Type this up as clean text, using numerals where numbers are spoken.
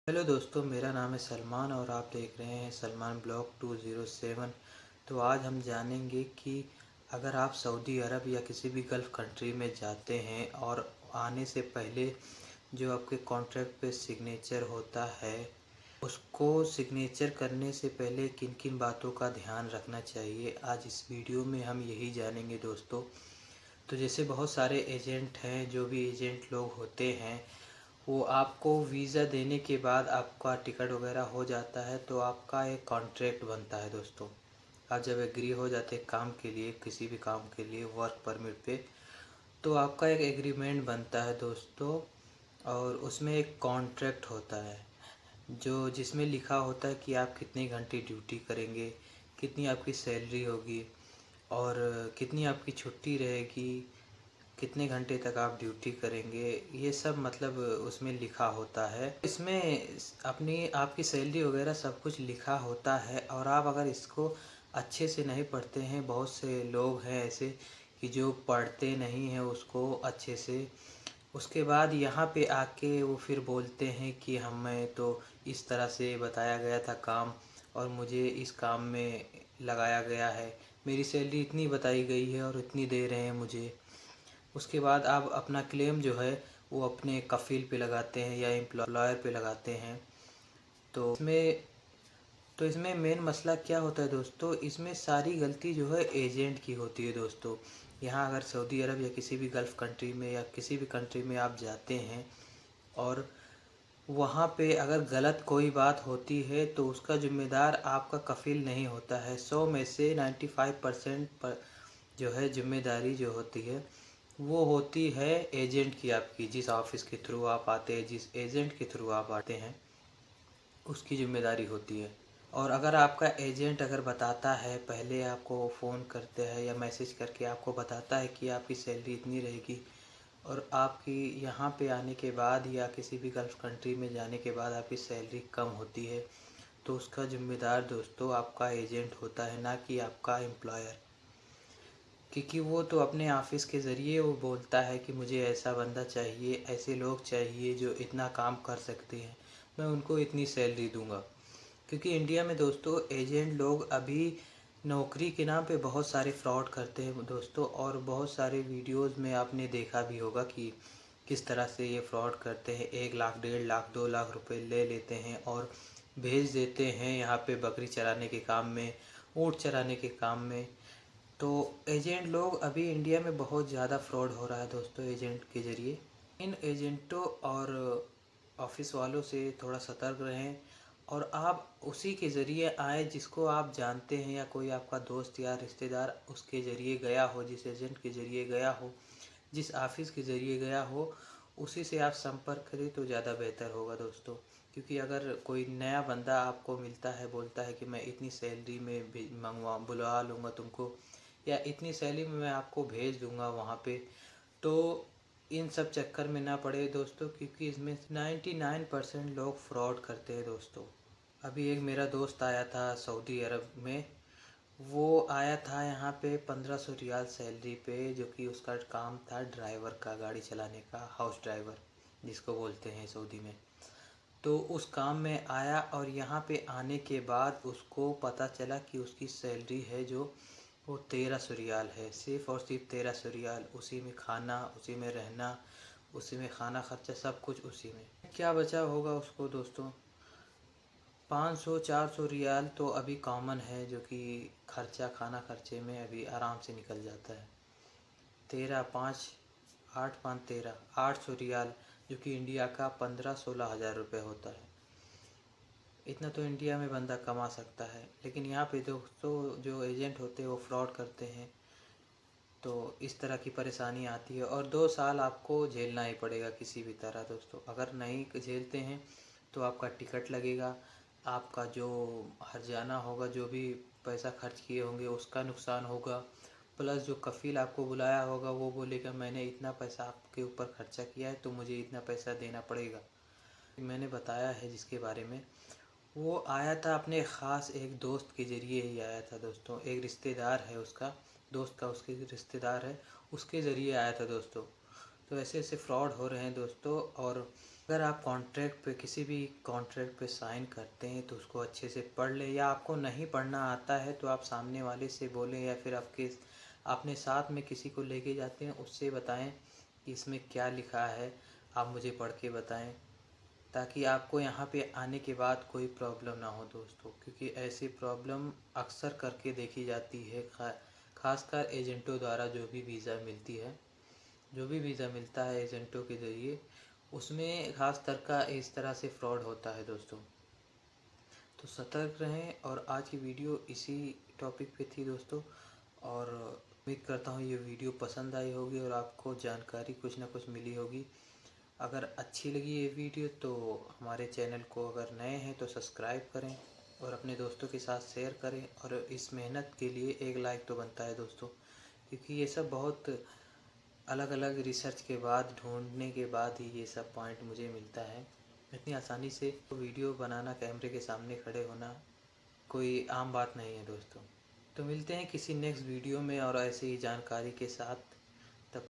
Hello दोस्तों, मेरा नाम है सलमान और आप देख रहे हैं सलमान ब्लॉग 207। तो आज हम जानेंगे कि अगर आप सऊदी अरब या किसी भी गल्फ़ कंट्री में जाते हैं और आने से पहले जो आपके कॉन्ट्रैक्ट पे सिग्नेचर होता है, उसको सिग्नेचर करने से पहले किन किन बातों का ध्यान रखना चाहिए, आज इस वीडियो में हम यही जानेंगे दोस्तों। तो जैसे बहुत सारे एजेंट हैं, जो भी एजेंट लोग होते हैं, वो आपको वीज़ा देने के बाद आपका टिकट वगैरह हो जाता है तो आपका एक कॉन्ट्रैक्ट बनता है दोस्तों। आप जब एग्री हो जाते हैं काम के लिए, किसी भी काम के लिए वर्क परमिट पे, तो आपका एक एग्रीमेंट बनता है दोस्तों। और उसमें एक कॉन्ट्रैक्ट होता है जो जिसमें लिखा होता है कि आप कितने घंटे ड्यूटी करेंगे, कितनी आपकी सैलरी होगी और कितनी आपकी छुट्टी रहेगी, कितने घंटे तक आप ड्यूटी करेंगे। ये सब मतलब उसमें लिखा होता है। इसमें अपनी आपकी सैलरी वगैरह सब कुछ लिखा होता है। और आप अगर इसको अच्छे से नहीं पढ़ते हैं, बहुत से लोग हैं ऐसे कि जो पढ़ते नहीं हैं उसको अच्छे से, उसके बाद यहाँ पे आके वो फिर बोलते हैं कि हमें तो इस तरह से बताया गया था काम और मुझे इस काम में लगाया गया है, मेरी सैलरी इतनी बताई गई है और इतनी दे रहे हैं मुझे। उसके बाद आप अपना क्लेम जो है वो अपने कफ़ील पे लगाते हैं या एम्प्लॉयर पे लगाते हैं। तो इसमें मेन मसला क्या होता है दोस्तों, इसमें सारी गलती जो है एजेंट की होती है दोस्तों। यहाँ अगर सऊदी अरब या किसी भी गल्फ़ कंट्री में या किसी भी कंट्री में आप जाते हैं और वहाँ पे अगर गलत कोई बात होती है तो उसका ज़िम्मेदार आपका कफ़ील नहीं होता है। 100 में से 95% पर जो है ज़िम्मेदारी जो होती है वो होती है एजेंट की, आपकी जिस ऑफ़िस के थ्रू आप आते हैं, जिस एजेंट के थ्रू आप आते हैं, उसकी ज़िम्मेदारी होती है। और अगर आपका एजेंट अगर बताता है, पहले आपको फ़ोन करते हैं या मैसेज करके आपको बताता है कि आपकी सैलरी इतनी रहेगी और आपकी यहाँ पे आने के बाद या किसी भी गल्फ़ कंट्री में जाने के बाद आपकी सैलरी कम होती है, तो उसका ज़िम्मेदार दोस्तों आपका एजेंट होता है, ना कि आपका एम्प्लॉयर। क्योंकि वो तो अपने ऑफ़िस के ज़रिए वो बोलता है कि मुझे ऐसा बंदा चाहिए, ऐसे लोग चाहिए जो इतना काम कर सकते हैं, मैं उनको इतनी सैलरी दूँगा। क्योंकि इंडिया में दोस्तों एजेंट लोग अभी नौकरी के नाम पे बहुत सारे फ्रॉड करते हैं दोस्तों। और बहुत सारे वीडियोस में आपने देखा भी होगा कि किस तरह से ये फ्रॉड करते हैं। 1 लाख, 1.5 लाख, 2 लाख रुपए ले लेते हैं और भेज देते हैं यहाँ पे बकरी चराने के काम में, ऊँट चराने के काम में। तो एजेंट लोग अभी इंडिया में बहुत ज़्यादा फ्रॉड हो रहा है दोस्तों एजेंट के ज़रिए। इन एजेंटों और ऑफिस वालों से थोड़ा सतर्क रहें और आप उसी के ज़रिए आए जिसको आप जानते हैं, या कोई आपका दोस्त या रिश्तेदार उसके ज़रिए गया हो, जिस एजेंट के ज़रिए गया हो, जिस ऑफिस के ज़रिए गया हो, उसी से आप संपर्क करें तो ज़्यादा बेहतर होगा दोस्तों। क्योंकि अगर कोई नया बंदा आपको मिलता है, बोलता है कि मैं इतनी सैलरी में मंगवा बुलवा लूँगा तुमको, या इतनी सैलरी में मैं आपको भेज दूँगा वहाँ पे, तो इन सब चक्कर में ना पड़े दोस्तों। क्योंकि इसमें 99% लोग फ्रॉड करते हैं दोस्तों। अभी एक मेरा दोस्त आया था सऊदी अरब में, वो आया था यहाँ पे 1500 रियाल सैलरी पे, जो कि उसका काम था ड्राइवर का, गाड़ी चलाने का, हाउस ड्राइवर जिसको बोलते हैं सऊदी में। तो उस काम में आया और यहाँ पे आने के बाद उसको पता चला कि उसकी सैलरी है जो वो 1300 रियाल है, सिर्फ़ और सिर्फ 1300 रियाल। उसी में खाना, उसी में रहना, उसी में खाना खर्चा, सब कुछ उसी में। क्या बचा होगा उसको दोस्तों? 500-400 रियाल तो अभी कॉमन है, जो कि खर्चा, खाना खर्चे में अभी आराम से निकल जाता है। 800 रियाल, जो कि इंडिया का 15-16 हज़ार रुपये होता है। इतना तो इंडिया में बंदा कमा सकता है, लेकिन यहाँ पे दोस्तों जो एजेंट होते हैं वो फ्रॉड करते हैं। तो इस तरह की परेशानी आती है और 2 साल आपको झेलना ही पड़ेगा किसी भी तरह दोस्तों। अगर नहीं झेलते हैं तो आपका टिकट लगेगा, आपका जो हर्जाना होगा, जो भी पैसा खर्च किए होंगे उसका नुकसान होगा, प्लस जो कफ़ील आपको बुलाया होगा वो बोलेगा मैंने इतना पैसा आपके ऊपर खर्चा किया है तो मुझे इतना पैसा देना पड़ेगा। मैंने बताया है जिसके बारे में, वो आया था अपने ख़ास एक दोस्त के ज़रिए ही आया था दोस्तों। एक रिश्तेदार है उसका, दोस्त का उसके रिश्तेदार है, उसके ज़रिए आया था दोस्तों। तो ऐसे ऐसे फ्रॉड हो रहे हैं दोस्तों। और अगर आप कॉन्ट्रैक्ट पे किसी भी कॉन्ट्रैक्ट पे साइन करते हैं तो उसको अच्छे से पढ़ लें, या आपको नहीं पढ़ना आता है तो आप सामने वाले से बोलें, या फिर आपके अपने साथ में किसी को लेके जाते हैं उससे बताएं कि इसमें क्या लिखा है, आप मुझे पढ़ के बताएं, ताकि आपको यहाँ पे आने के बाद कोई प्रॉब्लम ना हो दोस्तों। क्योंकि ऐसी प्रॉब्लम अक्सर करके देखी जाती है, खासकर एजेंटों द्वारा जो भी वीज़ा मिलती है, जो भी वीज़ा मिलता है एजेंटों के ज़रिए, उसमें ख़ास तर का इस तरह से फ्रॉड होता है दोस्तों। तो सतर्क रहें। और आज की वीडियो इसी टॉपिक पे थी दोस्तों, और उम्मीद करता हूँ ये वीडियो पसंद आई होगी और आपको जानकारी कुछ ना कुछ मिली होगी। अगर अच्छी लगी ये वीडियो तो हमारे चैनल को अगर नए हैं तो सब्सक्राइब करें और अपने दोस्तों के साथ शेयर करें। और इस मेहनत के लिए एक लाइक तो बनता है दोस्तों, क्योंकि ये सब बहुत अलग अलग रिसर्च के बाद, ढूंढने के बाद ही ये सब पॉइंट मुझे मिलता है। इतनी आसानी से वीडियो बनाना, कैमरे के सामने खड़े होना कोई आम बात नहीं है दोस्तों। तो मिलते हैं किसी नेक्स्ट वीडियो में और ऐसे ही जानकारी के साथ।